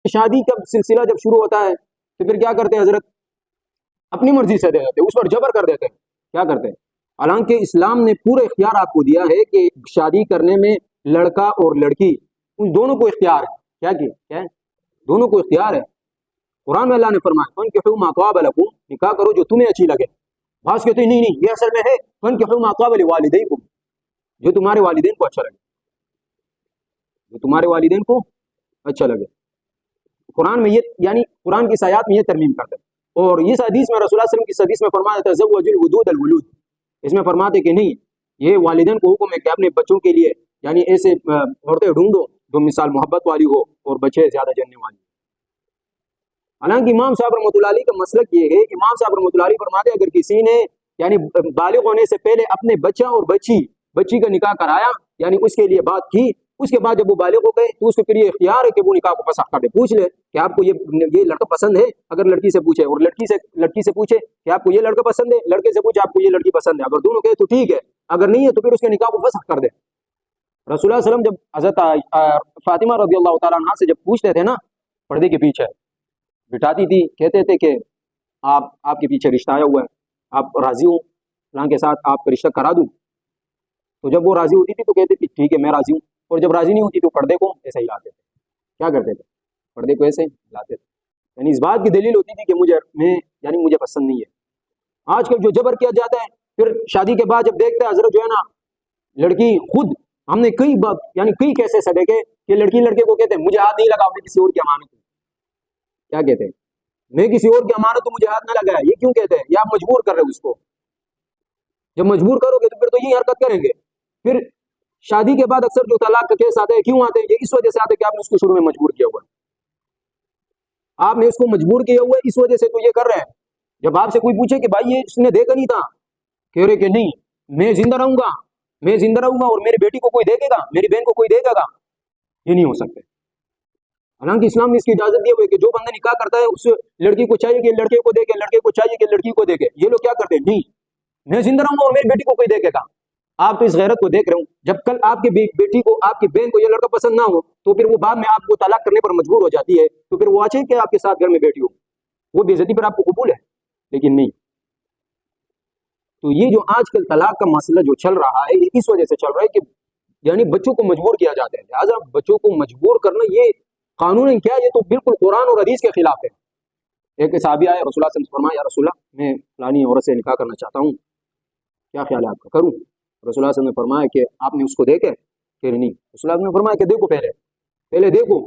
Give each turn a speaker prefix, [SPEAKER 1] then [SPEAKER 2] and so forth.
[SPEAKER 1] شادی کا سلسلہ جب شروع ہوتا ہے تو پھر کیا کرتے ہیں حضرت؟ اپنی مرضی سے دے دیتے، اس پر جبر کر دیتے ہیں، کیا کرتے ہیں؟ حالانکہ اسلام نے پورا اختیار آپ کو دیا ہے کہ شادی کرنے میں لڑکا اور لڑکی ان دونوں کو اختیار ہے، کیا ہے؟ دونوں کو اختیار ہے۔ قرآن میں اللہ نے فرمایا فَانكِحُوا مَا طَابَ لَكُمْ، نکاح کرو جو تمہیں اچھی لگے۔ بعض کہتے ہیں نہیں یہ اصل میں ہے فَانكِحُوا مَا طَابَ لِوَالِدَيْكُمْ، جو تمہارے والدین کو اچھا لگے، جو تمہارے والدین کو اچھا لگے۔ قرآن میں یہ یعنی قرآن کی آیات میں یہ ترمیم کرتے ہیں۔ اور اس حدیث میں رسول اللہ صلی اللہ علیہ وسلم کی حدیث میں فرمایا تزوجوا الودود الولود، اس میں فرماتے کہ نہیں یہ والدین کو حکم ہے کہ اپنے بچوں کے لیے یعنی ایسے عورتیں ڈھونڈو جو مثال محبت والی ہو اور بچے زیادہ جننے والی۔ حالانکہ امام صاحب رحمۃ اللہ علیہ کا مسلک یہ ہے کہ امام صاحب رحمۃ اللہ علیہ فرماتے اگر کسی نے یعنی بالغ ہونے سے پہلے اپنے بچہ اور بچی کا نکاح کرایا یعنی اس کے لیے بات کی، اس کے بعد جب وہ بالغ ہو گئے تو اس کو پھر یہ اختیار ہے کہ وہ نکاح کو فسخ کر دے، پوچھ لے کہ آپ کو یہ لڑکا پسند ہے، اگر لڑکی سے پوچھے، اور لڑکی سے پوچھے کہ آپ کو یہ لڑکا پسند ہے، لڑکے سے پوچھے آپ کو یہ لڑکی پسند ہے، اگر دونوں کہے تو ٹھیک ہے، اگر نہیں ہے تو پھر اس کے نکاح کو فسخ کر دے۔ رسول اللہ صلی اللہ علیہ وسلم جب حضرت فاطمہ رضی اللہ تعالیٰ عنہ سے جب پوچھتے تھے نا پردے کے پیچھے بٹھاتی تھی، کہتے تھے کہ آپ کے پیچھے رشتہ آیا ہوا ہے، آپ راضی ہوں فلاں کے ساتھ آپ کا رشتہ کرا دوں؟ تو جب وہ راضی ہوتی تھی تو کہتے تھی ٹھیک ہے میں راضی ہوں، اور جب راضی نہیں ہوتی تو پردے کو ایسے ہی لاتے تھے، کیا کرتے تھے؟ پردے کو ایسے لاتے تھے، یعنی اس بات کی دلیل ہوتی تھی کہ مجھے پسند نہیں ہے۔ آج کل جو جبر کیا جاتا ہے، پھر شادی کے بعد جب دیکھتے ہیں حضرت جو ہے نا لڑکی خود، ہم نے کئی کیسے سے دیکھے کہ لڑکی لڑکے کو کہتے ہیں مجھے ہاتھ نہیں لگا، میں کسی اور کی امانت ہوں، کیا کہتے ہیں؟ میں کسی اور کی امانت ہوں، مجھے ہاتھ نہ لگایا، یہ کیوں کہتے ہیں؟ یا آپ مجبور کر رہے ہو اس کو، جب مجبور کرو گے تو پھر تو یہی حرکت کریں گے۔ پھر شادی کے بعد اکثر جو طلاق کا کیس آتے ہیں کیوں آتے ہیں؟ یہ اس وجہ سے آتے ہیں کہ آپ نے اس کو شروع میں مجبور کیا ہوا ہے، آپ نے اس کو مجبور کیا ہوا ہے، اس وجہ سے تو یہ کر رہے ہیں۔ جب آپ سے کوئی پوچھے کہ بھائی یہ اس نے دیکھا نہیں تھا، کہہ رہے کہ نہیں میں زندہ رہوں گا اور میری بیٹی کو کوئی دیکھے گا، میری بہن کو کوئی دیکھے گا، یہ نہیں ہو سکتے۔ حالانکہ اسلام نے اس کی اجازت دی ہوئی ہے کہ جو بندہ نکاح کرتا ہے اس لڑکی کو چاہیے کہ لڑکے کو دیکھے، لڑکے کو چاہیے کہ لڑکی کو دیکھے۔ یہ لوگ کیا کرتے ہیں؟ نہیں میں زندہ رہوں گا اور میری بیٹی کو کوئی دیکھے گا۔ آپ تو اس غیرت کو دیکھ رہے ہوں، جب کل آپ کی بیٹی کو آپ کی بہن کو یہ لڑکا پسند نہ ہو تو پھر وہ بعد میں آپ کو طلاق کرنے پر مجبور ہو جاتی ہے، تو پھر وہ اچھے کہ آپ کے ساتھ گھر میں بیٹی ہو، وہ بے عزتی پر آپ کو قبول ہے، لیکن نہیں۔ تو یہ جو آج کل طلاق کا مسئلہ جو چل رہا ہے یہ اس وجہ سے چل رہا ہے کہ یعنی بچوں کو مجبور کیا جاتا ہے، لہٰذا بچوں کو مجبور کرنا یہ قانون کیا ہے؟ یہ تو بالکل قرآن اور حدیث کے خلاف ہے۔ ایک صحابی آئے رسول اللہ صلی اللہ علیہ وسلم سے فرمایا یا رسول اللہ میں فلانی عورت سے نکاح کرنا چاہتا ہوں، کیا خیال ہے آپ کا، کروں؟ رسول اللہ صلی اللہ علیہ وسلم نے فرمایا کہ آپ نے اس کو دیکھے؟ کہ نہیں۔ رسول اللہ نے فرمایا کہ دیکھو، پہلے دیکھو